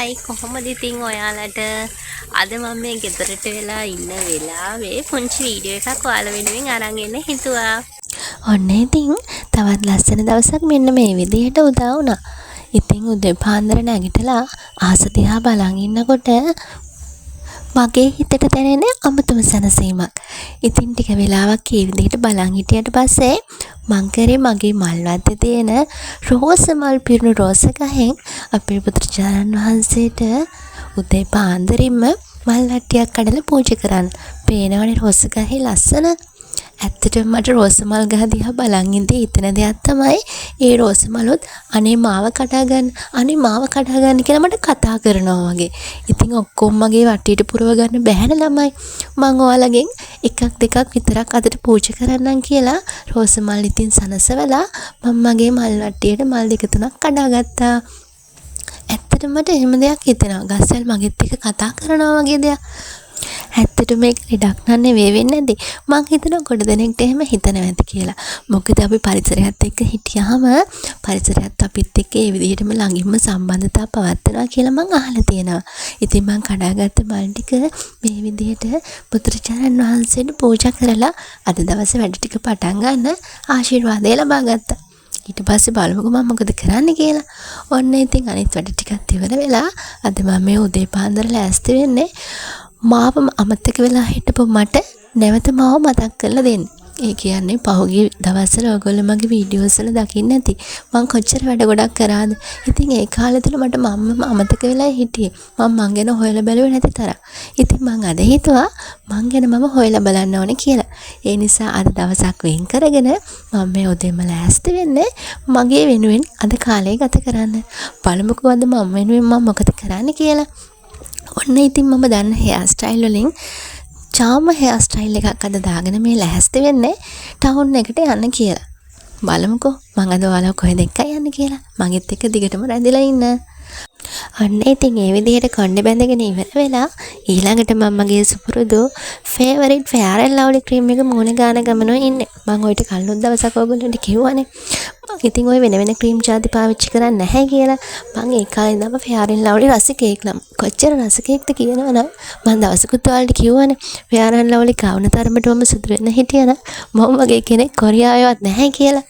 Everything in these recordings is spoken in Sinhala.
හායි කොහොමද ඉතින් ඔයාලට අද මම මේ ගෙදරට වෙලා ඉන්න වෙලාවේ පුංචි වීඩියෝ එකක් ඔයාලා වෙනුවෙන් අරන් එන්න හිතුවා. ඔන්න ඉතින් තවත් ලස්සන දවසක් මෙන්න මේ විදිහට උදා වුණා. ඉතින් උදේ පාන්දර නැගිටලා ආස දිහා බලන් ඉන්නකොට මගේ හිතට දැනෙන අමුතුම සැනසීමක්. ඉතින් ටික වෙලාවක් ඒ විදිහට බලන් හිටියට පස්සේ මං කරේ මගේ මල් වත්තේ තියෙන රෝස මල් පිරුණු රෝස ගහෙන් අපේ පුත්‍රචාරන් වහන්සේට උදේ පාන්දරින්ම මල් වට්ටියක් කඩලා පූජා කරන්න. පේනවනේ රෝස ගහේ ලස්සන. ඇත්තටම මට රෝස මල් ගහ දිහා බලන් ඉඳී හිතන දෙයක් තමයි ඒ රෝස මලොත් අනේ මාව කඩා ගන්න කියලා මට කතා කරනවා වගේ. ඉතින් ඔක්කොම මගේ වටේට පුරව ගන්න බැහැන ළමයි. මං ඔයාලගෙන් එකක් දෙකක් විතරක් අදට පූජා කරන්නම් කියලා රෝස මල් ඉතින් සනසවලා මම මගේ මල් වටේට මල් දෙක තුනක් කඩාගත්තා. ඇත්තටම මට එහෙම දෙයක් හිතෙනවා. ගස්සල් මගෙත් එක්ක කතා කරනවා වගේ දෙයක්. ඇත්තට මේක ලෙඩක් නෙවෙයි වෙන්නේ නැති. මං හිතනවා කොට දෙනෙක්ට එහෙම හිතනවා ඇති කියලා. මොකද අපි පරිසරයත් එක්ක හිටියාම පරිසරයත් අපිත් එක්ක ඒ විදිහටම ළඟින්ම සම්බන්ධතාව පවත්වනවා කියලා මං අහලා තියෙනවා. ඉතින් මං කඩාගත්ත මල් ටික මේ විදිහට පුත්‍රචාරන් වහන්සේට පූජා කරලා අද දවසේ වැඩ ටික පටන් ගන්න ආශිර්වාදය ලබා ගත්තා. ඊට පස්සේ බලමුකෝ මම මොකද කරන්න කියලා. ඔන්න ඉතින් අනිත් වැඩ ටිකත් ඉවර වෙලා අද මම මේ උදේ පාන්දර ලෑස්ති වෙන්නේ මාව අමතක වෙලා හිටපො මට නැවත මාව මතක් කරලා දෙන්න. ඒ කියන්නේ පහුගිය දවස්වල ඔයගොල්ලෝ මගේ වීඩියෝස් වල දකින්න ඇති. මං කොච්චර වැඩ ගොඩක් කරාද. ඉතින් ඒ කාලේ තුල මට මම්ම අමතක වෙලා හිටියේ. මං ගැන හොයලා බැලුවේ නැති තරම්. ඉතින් මං අද හිතුවා මං ගැන මම හොයලා බලන්න ඕනේ කියලා. ඒ නිසා අද දවසක් වෙන් කරගෙන මම මේ උදේම ලෑස්ති වෙන්නේ මගේ වෙනුවෙන් අද කාලය ගත කරන්න. බලමුකෝ අද මම වෙනුවෙන් මම මොකද කරන්න කියලා. ඔන්න ඉතින් මම දන්න හෙයාර් ස්ටයිල් වලින් චාම හෙයාර් ස්ටයිල් එකක් අද දාගෙන මේ ලැහැස්ති වෙන්නේ ටවුන් එකට යන්න කියලා. බලමුකෝ මං අද ඔයාලා කොහෙද එක්කයි යන්නේ කියලා. මගෙත් එක්ක දිගටම රැඳිලා ඉන්න. ඔන්න ඉතින් මේ විදිහට කොණ්ඩේ බැඳගෙන ඉවර වෙලා ඊළඟට මම මගේ සුපුරුදු favourite fair and lovely cream එක මූණ ගාන ගමනෝ ඉන්නේ. මං ඔයිට කල්ලුත් දවසක් ඔයගොල්ලන්ට කිව්වනේ. මං ඉතින් ඔය වෙන ක්‍රීම් ජාති පාවිච්චි කරන්නේ නැහැ කියලා. මං ඒ කාලේ ඉඳන්ම ෆෙයාර් ඇන්ඩ් ලව්ලි රසිකයෙක් නම්. කොච්චර රසිකයෙක්ද කියනවනම් මං දවසකුත් ඔයාලට කිව්වනේ ෆෙයාර් ඇන්ඩ් ලව්ලි කවුන තරමටම සුදු වෙන්න හිටියනම් මම වගේ කෙනෙක් කොරියාවේවත් නැහැ කියලා.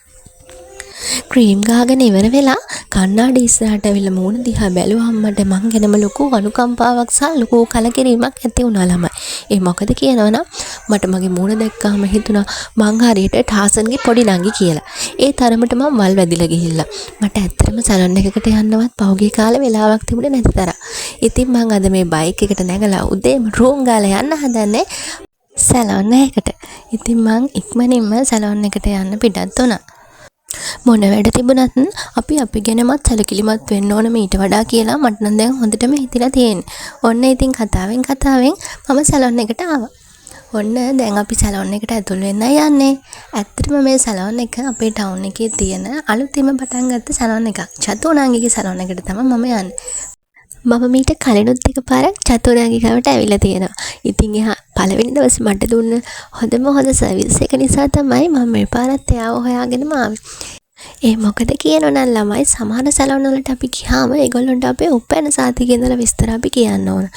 ක්‍රීම් ගාගෙන ඉවර වෙලා කණ්ණාඩි ඉස්සරහට ඇවිල්ලා මූණ දිහා බැලුවම මට මං ගැනම ලොකු අනුකම්පාවක් සහ ලොකු කලකිරීමක් ඇති වුණා ළමයි. ඒ මොකද කියනවනම් මට මගේ මූණ දැක්කම හිතුණා මං හරියට ටාසන්ගේ පොඩි නංගි කියලා. ඒ තරමට මම වල් වැදිලා ගිහිල්ලා. මට ඇත්තටම සැලොන් එකකට යන්නවත් පහුගිය කාලේ වෙලාවක් තිබුණේ නැති තරම්. ඉතින් මං අද මේ බයික් එකට නැගලා උදේම රූම් ගාලා යන්න හදන්නේ සැලොන් එකකට. ඉතින් මං ඉක්මනින්ම සැලොන් එකට යන්න පිටත් වුණා. මොන වැඩ තිබුණත් අපි ගැනමත් සැලකිලිමත් වෙන්න ඕන මීට වඩා කියලා මට නම් දැන් හොඳටම හිතිලා තියෙන්නේ. ඔන්න ඉතින් කතාවෙන් මම සැලොන් එකට ආවා. ඔන්න දැන් අපි සැලොන් එකට ඇතුල් වෙන්න යන්නේ. ඇත්තටම මේ සැලොන් එක අපේ ටවුන් එකේ තියෙන අලුතින්ම පටන් ගත්ත සැලොන් එකක්. චතුරාංගික සැලොන් එකට තමයි මම යන්නේ. මම මීට කලිනුත් එකපාරක් චතුරාංගිකවට ඇවිල්ලා තියෙනවා. ඉතින් එහා පළවෙනි දවසේ මට දුන්න හොඳ සර්විස් එක නිසා තමයි මම මේ පාරත් එයාව හොයාගෙනම ආවේ. ඒ මොකද කියනවනම් ළමයි සමහර සැලොන් වලට අපි ගියාම ඒගොල්ලන්ට අපේ උපැන්න සාතිකේ ඉඳලා විස්තර අපි කියන්න ඕන.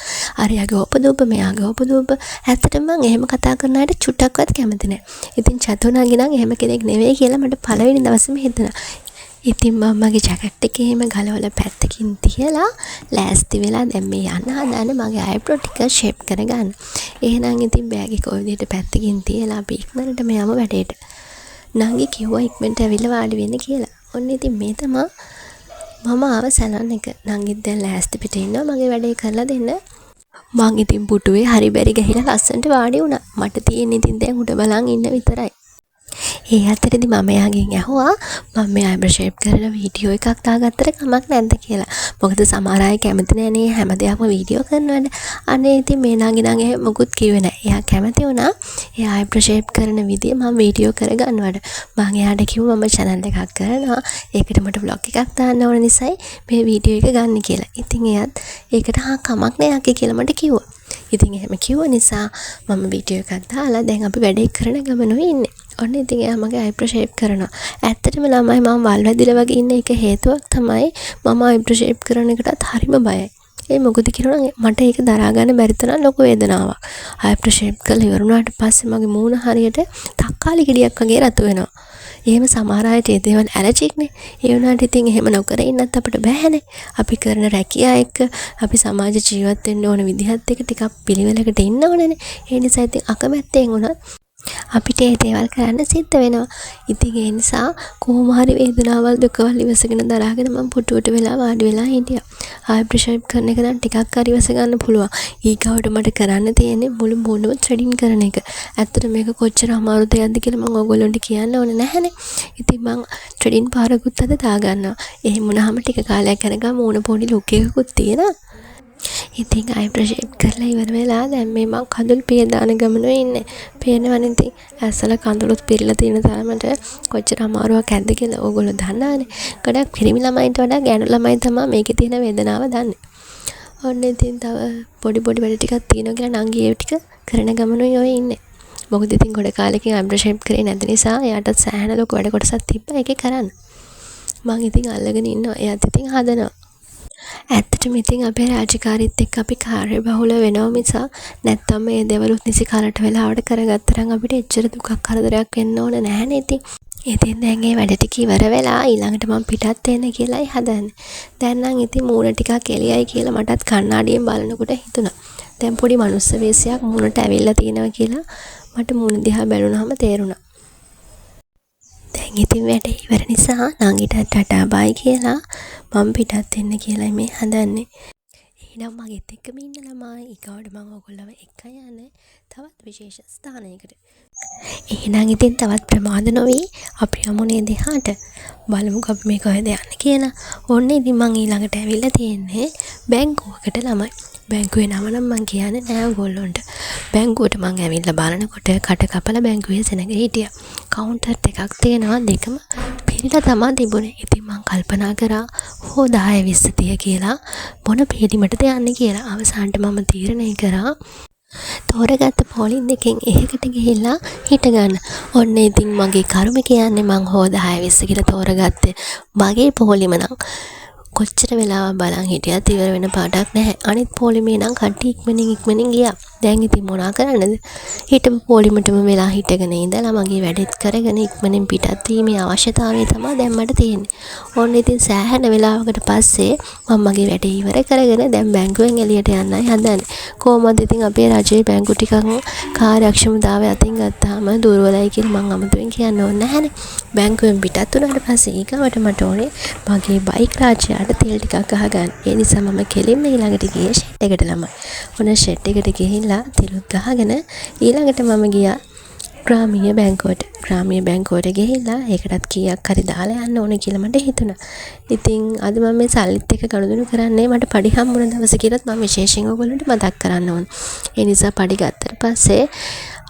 අරයාගේ උපදූප මෙයාගේ උපදූප. ඇත්තටම මම එහෙම කතා කරන අයට චුට්ටක්වත් කැමති නැහැ. ඉතින් චතුරාංගි නම් එහෙම කෙනෙක් නෙවෙයි කියලා මට පළවෙනි දවසේම හිතුණා. ඉතින් මම මගේ ජැකට් එකේ එහෙම ගලවලා පැත්තකින් තියලා ලෑස්ති වෙලා දැන් මේ යන්න හදන්නේ මගේ අයිබ්‍රෝ ටික ෂේප් කරගන්න. එහෙනම් ඉතින් බෑග් එක ඔය විදිහට පැත්තකින් තියලා අපි ඉක්මනටම යමු වැඩේට. නංගි කිව්වා ඉක්මනට ඇවිල්ලා වාඩි වෙන්න කියලා. ඔන්න ඉතින් මේ තමයි මම ආව සැලොන් එක. නංගිත් දැන් ලෑස්ති පිට ඉන්නවා මගේ වැඩේ කරලා දෙන්න. මං ඉතින් පුටුවේ හරි බැරි ගහිලා ලස්සනට වාඩි වුණා. මට තියෙන්නේ ඉතින් දැන් උඩ බලන් ඉන්න විතරයි. ඒ අතරේදී මම එයාගෙන් ඇහුවා මම මේ අයිබ්‍රෝ ෂේප් කරන වීඩියෝ එකක් දාගත්තට කමක් නැද්ද කියලා. මොකද සමහර අය කැමති නැනේ හැම දෙයක්ම වීඩියෝ කරනවනේ. අනේ ඉතින් මේ නංගි නම් එහෙම මොකුත් කිව්වේ නැහැ. එයා කැමති වුණා ඒ අයිබ්‍රෝ ෂේප් කරන විදිය මම වීඩියෝ කරගන්නවට. මම එයාට කිව්වා මම channel එකක් කරනවා. ඒකට මට vlog එකක් දාන්න ඕන නිසායි මේ වීඩියෝ එක ගන්න කියලා. ඉතින් එයාත් ඒකට කමක් නැහැ යකි කියලා මට කිව්වා. ඉතින් එහෙම කිව්ව නිසා මම වීඩියෝ එකක් දාලා දැන් අපි වැඩේ කරන ගමනුයි ඉන්නේ. ඔන්න ඉතින් එයා මගේ අයිබ්‍රෝ ෂේප් කරනවා. ඇත්තටම ළමයි මම වල් වැදිලා වගේ ඉන්න එක හේතුවක් තමයි මම අයිබ්‍රෝ ෂේප් කරන එකටත් හරිම බයයි. ඒ මොකද කියලා මට ඒක දරා ගන්න බැරි තරම් ලොකු වේදනාවක්. ආෆ්ටර් ෂේව් කරලා ඉවර වුණාට පස්සේ මගේ මූණ හරියට තක්කාලි ගෙඩියක් වගේ රතු වෙනවා. එහෙම සමහර අයට ඒ දේවල් ඇලර්ජික්නේ. ඒ වුණාට ඉතින් එහෙම නොකර ඉන්නත් අපිට බෑනේ. අපි කරන රැකියාව එක්ක අපි සමාජ ජීවත් වෙන්න ඕන විදිහත් එක්ක ටිකක් පිළිවෙලකට ඉන්න ඕනනේ. ඒ නිසා ඉතින් අකමැත්තෙන් වුණත් අපිට ඒ දේවල් කරන්න සිද්ධ වෙනවා. ඉතින් ඒ නිසා කොහොම හරි වේදනාවල් දුකවල් ඉවසගෙන දරාගෙන මම පුටුවට වෙලා වාඩි වෙලා හිටියා. ආයිබ්‍රෝ ෂේප් කරන එක නම් ටිකක් හරි ඉවස ගන්න පුළුවන්. ඊගාවට මට කරන්න තියෙන්නේ මුළු මොනම ත්‍රෙඩින් කරන එක. ඇත්තට මේක කොච්චර අමාරු දෙයක්ද කියලා මම ඔයගොල්ලන්ට කියන්න ඕනේ නැහැනේ. ඉතින් මම ත්‍රෙඩින් පාරකුත් අද දාගන්නවා. එහෙම වුණාම ටික කාලයක් යනකම් මූණ පොඩි ලුක් එකකුත් තියෙනවා. ඉතින් ආයිබ්‍රෝ ෂේප් කරලා ඉවර වෙලා දැන් මේ මම කඳුළු පිය දාන ගමනේ ඉන්නේ. පේනවනේ ඉතින් ඇසල කඳුළුත් පිරලා තියෙන තරමට කොච්චර අමාරුවක් ඇද්ද කියලා ඕගොල්ලෝ දන්නවනේ. ගොඩක් පිරිමි ළමයින්ට වඩා ගෑනු ළමයි තමයි මේකේ තියෙන වේදනාව දන්නේ. ඔන්න ඉතින් තව පොඩි වැඩ ටිකක් තියෙනවා කියලා නංගි ඒ ටික කරන ගමනේ ඔය ඉන්නේ. මොකද ඉතින් ගොඩ කාලෙකින් ආයිබ්‍රෝ ෂේප් කරේ නැති නිසා එයාට සෑහෙන ලොකු වැඩ කොටසක් තිබ්බා ඒකේ කරන්න. මං ඉතින් අල්ලගෙන ඉන්නවා. එයාත් ඉතින් හදනවා. ඇත්තටම ඉතින් අපේ රාජකාරීත් එක්ක අපි කාර්යබහුල වෙනවා මිසක් නැත්තම් මේ දේවලුත් නිසි කාලට වෙලාවට කරගත්තරම් අපිට එච්චර දුකක් කරදරයක් වෙන්න ඕන නැහැනේ ඉතින්. ඉතින් දැන් මේ වැඩ ටික ඉවර වෙලා ඊළඟට මම පිටත් වෙන්න කියලායි හදන්නේ. දැන් නම් ඉතින් මූණ ටිකක් එළියයි කියලා මටත් කණ්ණාඩියෙන් බලනකොට හිතුණා. දැන් පොඩි මනුස්ස වේශයක් මූණට ඇවිල්ලා තියෙනවා කියලා මට මූණ දිහා බැලුනහම තේරුණා. දැන් ඉතින් වැඩ ඉවර නිසා නංගිට ටටා බයි කියලා මම පිටත් වෙන්න කියලායි මේ හදන්නේ. එහෙනම් මගෙත් එක්කම ඉන්න ළමයි ඊගාවට මම ඔයගොල්ලෝ එක්ක යන්නේ තවත් විශේෂ ස්ථානයකට. එහෙනම් ඉතින් තවත් ප්‍රමාද නොවි අපි යමුනේ දෙහාට. බලමුකෝ අපි මේ කොහෙද යන්නේ කියලා. ඕන්න ඉතින් මං ඊළඟට ඇවිල්ලා තියෙන්නේ බැංකුවකට ළමයි. බැංකුවේ නම නම් මං කියන්නේ නෑ ඔයගොල්ලන්ට. බැංකුවට මං ඇවිල්ලා බලනකොට කට කපලා බැංකුවේ සෙනඟ හිටියා. කවුන්ටර් එකක් තියෙනවා දෙකම පිළිලා තමයි තිබුණේ. ඉතින් මං කල්පනා කරා හෝ 10 20 30 කියලා මොන පිළිමටද යන්නේ කියලා. අවසානට මම තීරණය කරා තෝරගත්ත පොලින් දෙකෙන් එකකට ගිහිල්ලා හිට ගන්න. ඔන්න ඉතින් මගේ කර්ම කියන්නේ මං හෝ 10 20 කියලා තෝරගත්තේ. මගේ පොලිම නම් කොච්චර වෙලාවක් බලන් හිටියත් ඉවර වෙන පාඩක් නැහැ. අනිත් පොලිමේ නම් කට්ටිය ඉක්මනින් ගියා. දැන් ඉතින් මොනා කරන්නද? හිටපු පොලිමටම වෙලා හිටගෙන ඉඳලා මගේ වැඩෙත් කරගෙන ඉක්මනින් පිටත් වීමේ අවශ්‍යතාවය තමයි දැන් මට තියෙන්නේ. ඕන්න ඉතින් සෑහෙන වෙලාවකට පස්සේ මම මගේ වැඩේ ඉවර කරගෙන දැන් බැංකුවෙන් එළියට යන්නයි හදන්නේ. කොහොමද ඉතින් අපේ රජයේ බැංකු ටිකක් කාර්යක්ෂමතාවය අතින් ගත්තාම දුර්වලයි කියලා මම අමතෙන් කියන්න ඕනේ නැහැනේ. බැංකුවෙන් පිටත් වුණාට පස්සේ ඊගවට මට ඕනේ මගේ බයික් රාජ්‍යයට තෙල් ටිකක් ගහගන්න. ඒ නිසා මම කෙලින්ම ඊළඟට ගියේ ෂෙඩ් එකට ළමයි. ඔන්න ෂෙඩ් එකට ගිහිල්ලා තෙලුත් ගහගෙන ඊළඟට මම ගියා ග්‍රාමීය බැංකුවට. ග්‍රාමීය බැංකුවට ගිහිල්ලා ඒකටත් කීයක් හරි දාලා යන්න ඕනේ කියලා මට හිතුණා. ඉතින් අද මම මේ සල්ලිත් එක්ක ගනුදෙනු කරන්නේ මට පඩි හම්බුන දවසේ කියලාත් මම විශේෂයෙන් ඔයගොල්ලන්ට මතක් කරන්න ඕනේ. ඒ නිසා පඩි ගත්තට පස්සේ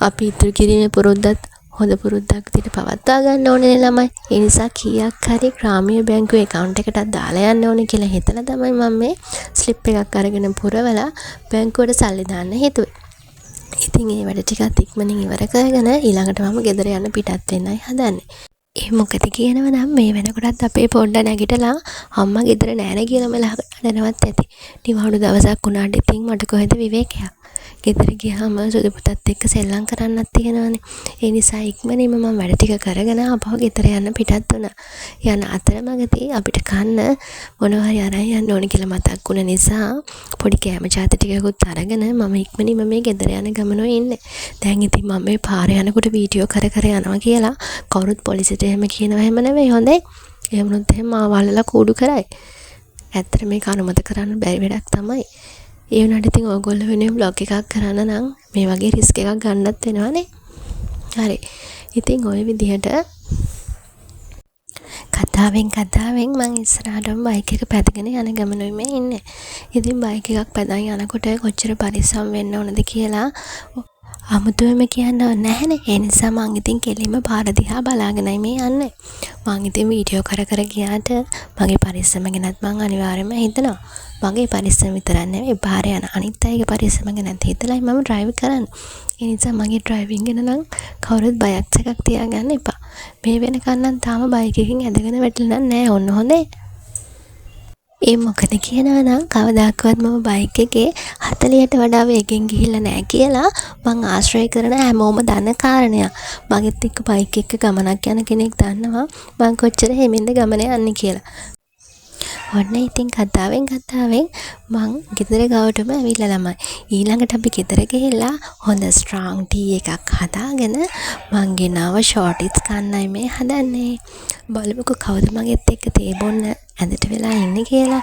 අපි ඉතුරු කිරීමේ පුරුද්දත් හොඳ පුරුද්දක් විදිහට පවත්වා ගන්න ඕනේ ළමයි. ඒ නිසා කීයක් හරි ග්‍රාමීය බැංකුවේ account එකටත් දාලා යන්න ඕනේ කියලා හිතලා තමයි මම මේ ස්ලිප් එකක් අරගෙන පුරවලා බැංකුවට සල්ලි දාන්න හිතුවේ. ඉතින් ඒ වැඩ ටිකත් ඉක්මනින් ඉවර කරගෙන ඊළඟට මම ගෙදර යන්න පිටත් වෙන්නයි හදන්නේ. ඒ මොකද කියනවා නම් මේ වෙනකොටත් අපේ පොඩ්ඩ නැගිටලා අම්මා ගෙදර නෑනේ කියලා මලහකට අඬනවත් ඇති. නිවාඩු දවසක් වුණාට ඉතින් මට කොහෙද විවේකයක්. ගෙදර ගියාම සුදු පුතත් එක්ක සෙල්ලම් කරන්නත් තියෙනවානේ. ඒ නිසා ඉක්මනින්ම මම වැඩ ටික කරගෙන ආපහු ගෙදර යන්න පිටත් වුණා. යන අතරමඟදී අපිට කන්න මොනවා හරි අරන් යන්න ඕනේ කියලා මතක් වුණ නිසා පොඩි කෑම ජාති ටිකකුත් අරගෙන මම ඉක්මනින්ම මේ ගෙදර යන ගමනෝ ඉන්නේ. දැන් ඉතින් මම මේ පාරේ යනකොට වීඩියෝ කර යනවා කියලා කවුරුත් පොලිසියට එහෙම කියනවා එහෙම නෙවෙයි හොඳේ. එහෙම වුණොත් එහෙම මාව අල්ලලා කූඩු කරයි. ඇත්තට මේක අනුමත කරන්න බැරි වැඩක් තමයි. ඒ වුණාට ඉතින් ඔයගොල්ලෝ වෙනුවෙන් බ්ලොග් එකක් කරන්න නම් මේ වගේ රිස්ක් එකක් ගන්නත් වෙනවනේ. හරි. ඉතින් ওই විදිහට කතාවෙන් මම ඉස්සරහටම බයික් එක පැදගෙන යන ගමනුයි මේ ඉන්නේ. ඉතින් බයික් එකක් පැදන් යනකොට කොච්චර පරිස්සම් වෙන්න ඕනද කියලා අමුතුවෙම කියන්න නැහැනේ. ඒ නිසා මං ඉතින් කෙලින්ම පාර දිහා බලාගෙනයි මේ යන්නේ. මං ඉතින් වීඩියෝ කර ගියාට මගේ පරිස්සම ගැනත් මං අනිවාර්යයෙන්ම හිතනවා. මගේ පරිස්සම විතරක් නෙවෙයි පාරේ යන අනිත් අයගේ පරිස්සම ගැනත් හිතලායි මම ඩ්‍රයිව් කරන්නේ. ඒ නිසා මගේ ඩ්‍රයිවිං ගැන නම් කවුරුත් බයක් සැකක් තියාගන්න එපා. මේ වෙනකන් නම් තාම බයික් එකකින් ඇදගෙන වැටෙලා නැහැ. ඔන්න හොඳේ. ඒ මොකද කියනවා නම් කවදාකවත් මම බයික් එකේ 40ට වඩා වේගෙන් ගිහිල්ලා නැහැ කියලා මං ආශ්‍රය කරන හැමෝම දන්න කාරණයක්. මගෙත් එක්ක බයික් එක ගමනක් යන කෙනෙක් දන්නවා මං කොච්චර හිමින්ද ගමන යන්නේ කියලා. ඔන්න ඉතින් කතාවෙන් මං ගෙදර ගාවටම ඇවිල්ලා ළමයි. ඊළඟට අපි ගෙදර ගිහිල්ලා හොඳ ස්ට්‍රෝං ටී එකක් හදාගෙන මං ගෙනාව ෂෝටිස් කන්නයි මේ හදන්නේ. බලමුකෝ කවුද මගෙත් එක්ක තේ බොන්න ඇඳට වෙලා ඉන්නේ කියලා.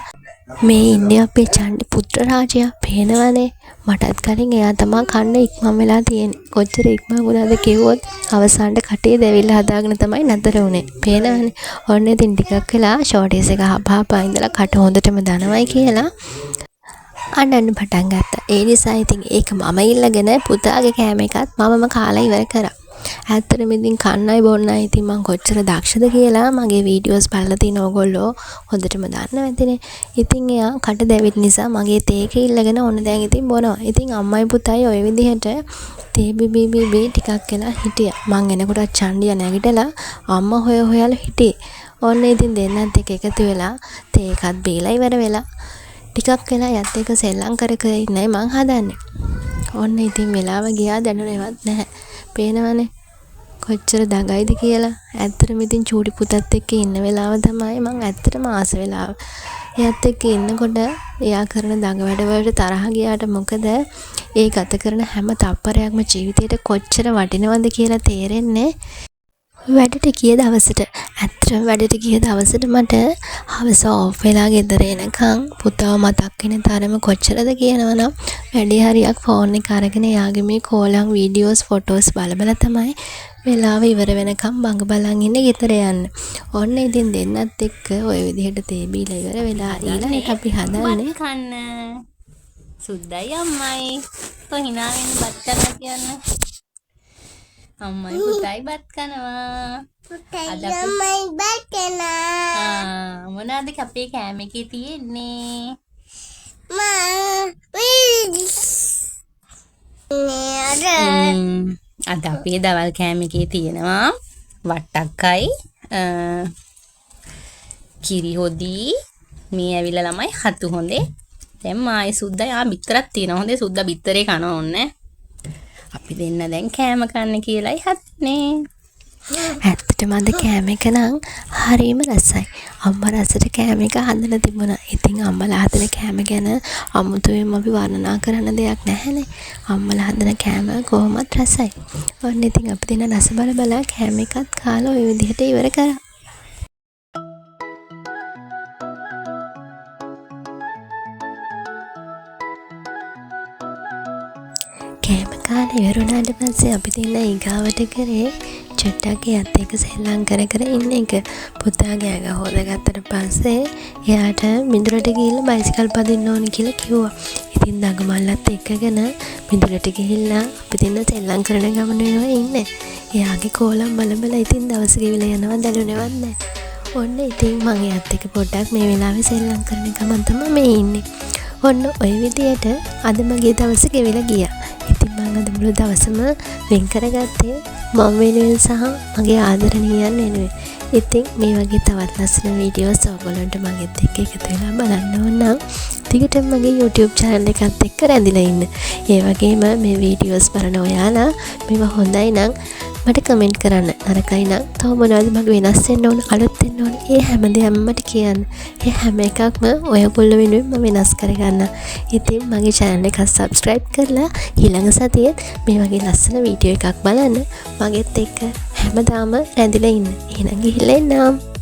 මේ ඉන්නේ අපේ චණ්ඩි පුත්‍ර රාජයා. පේනවනේ. මටත් කලින් එයා තමයි කන්න ඉක්මන් වෙලා තියෙන්නේ. කොච්චර ඉක්මන් වුණාද කිව්වොත් අවසානට කටේ දැවිල්ල හදාගෙන තමයි නතර වුනේ. පේනවනේ. ඔන්න ඉතින් ටිකක් වෙලා ෂෝටිස් එක හපහපා ඉඳලා කට හොඳටම දනවයි කියලා අඬන්න පටන් ගත්තා. ඒ නිසා ඉතින් ඒක මම ඉල්ලගෙන පුතාගේ කෑම එකත් මමම කාලා ඉවර කරා. ඇත්තටම ඉතින් කන්නයි බොන්නයි ඉතින් මං කොච්චර දක්ෂද කියලා මගේ වීඩියෝස් බලලා තියෙන ඕගොල්ලෝ හොඳටම දන්නවා ඇතිනේ. ඉතින් එයා කට දැවිත් නිසා මගේ තේ එක ඉල්ලගෙන ඕන දැන් ඉතින් බොනවා. ඉතින් අම්මයි පුතයි ওই විදිහට තේ බිබී ටිකක් වෙලා හිටියා. මං එනකොට චණ්ඩිය නැගිටලා අම්මා හොයලා හිටියේ. ඔන්න ඉතින් දෙන්නත් එක එකතු වෙලා තේ එකත් බීලා ඉවර වෙලා ටිකක් වෙලා යත් එක සෙල්ලම් කර ඉන්නයි මං හදන්නේ. ඔන්න ඉතින් වෙලාව ගියා දැනුනේවත් නැහැ. පේනවනේ කොච්චර දඟයිද කියලා. ඇත්තටම ඉතින් චූටි පුතත් එක්ක ඉන්න වෙලාව තමයි මං ඇත්තටම ආස වෙලාව. එයාත් එක්ක ඉන්නකොට එයා කරන දඟ වැඩ වලට තරහ ගියාට මොකද ඒ ගත කරන හැම තප්පරයක්ම ජීවිතේට කොච්චර වටිනවද කියලා තේරෙන්නේ වැඩට ගිය දවසට. ඇත්තටම වැඩට ගිය දවසට මට හවස ඔෆ් වෙලා ගෙදර එනකන් පුතාව මතක් වෙන තරම කොච්චරද කියනවනම් වැඩි හරියක් ෆෝන් එක අරගෙන යාගේ මේ කෝලම් වීඩියෝස් ෆොටෝස් බල තමයි වෙලාව ඉවර වෙනකම් බඟ බලන් ඉන්නේ ගෙදර යන්න. ඔන්න ඉතින් දෙන්නත් එක්ක ওই විදිහට තේ බීලා ඉවර වෙලා ඊළඟට අපි හදන්නේ කන්න. සුද්දයි අම්මයි. කොහිනා වෙන බත් කරලා කියන්නේ. අම්මයි පුතයි බත් කනවා. පුතයි අම්මයි බත් කනවා. මොනවාද අපේ කෑම එකේ තියෙන්නේ? අද අපේ දවල් කෑම එකේ තියෙනවා වට්ටක්කයි කිරි හොදි මේ ඇවිල්ලා ළමයි හතු හොඳේ. දැන් මායි සුද්දා යා බිත්තරක් තියෙනවා. හොඳේ සුද්දා බිත්තරේ කනවා ඕනේ. අපි දෙන්න දැන් කෑම කන්න කියලායි හත්නේ. ඇත්තටම අද කෑම එක නම් හරිම රසයි. අම්මා රසට කෑම එක හදලා තිබුණා. ඉතින් අම්මලා හදන කෑම ගැන අමුතුවෙන්ම අපි වර්ණනා කරන්න දෙයක් නැහැනේ. අම්මලා හදන කෑම කොහොමත් රසයි. ඔන්න ඉතින් අපි දෙන රස බල කෑම එකත් කාලා ওই විදිහට ඉවර කරා. කෑම කාලා ඉවර වුණාට පස්සේ අපි දෙන්න ඊගාවට කරේ චුට්ටක් එයත් එක්ක සෙල්ලම් කර ඉන්න එක. පුතා ගෑග හොදගත්තට පස්සේ එයාට මිදුලට ගිහිල්ලා බයිසිකල් පදින්න ඕන කියලා කිව්වා. ඉතින් දඟමල්ලත් එක්කගෙන මිදුලට ගිහිල්ලා අපි දෙන්න සෙල්ලම් කරන ගමන වෙනවා ඉන්නේ. එයාගේ කෝලම් බල ඉතින් දවස් ගෙවිලා යනවා දැනුනේවත් නැහැ. ඔන්න ඉතින් මම එයාත් එක්ක පොඩ්ඩක් මේ වෙලාවේ සෙල්ලම් කරන ගමන් තමයි මේ ඉන්නේ. ඔන්න ඔය විදියට අද මගේ දවස ගෙවිලා ගියා. ඉතින් මම අද මුළු දවසම වෙන් කරගත්තේ මම වෙනුවෙන් සහ මගේ ආදරණීයයන් වෙනුවෙන්. ඉතින් මේ වගේ තවත් ලස්සන වීඩියෝස් ඔයගොල්ලන්ට මගෙත් එක්ක එකතු වෙලා බලන්න ඕන නම් දිගටම මගේ YouTube channel එකත් එක්ක රැඳිලා ඉන්න. ඒ වගේම මේ වීඩියෝස් බලන ඔයාලා මේවා හොඳයි නම් මට කමෙන්ට් කරන්න. නරකයි නම් තව මොනවද මගේ වෙනස් වෙන්න ඕන අලුත් වෙන්න ඕන ඒ හැමදේම මට කියන්න. ඒ හැම එකක්ම ඔයගොල්ලෝ වෙනුවෙන් මම වෙනස් කරගන්න. ඉතින් මගේ channel එක subscribe කරලා ඊළඟ සතියේ මේ වගේ ලස්සන වීඩියෝ එකක් බලන්න මගෙත් එක්ක හැමදාම රැඳිලා ඉන්න. එහෙනම් ගිහිල්ලා එන්නම්.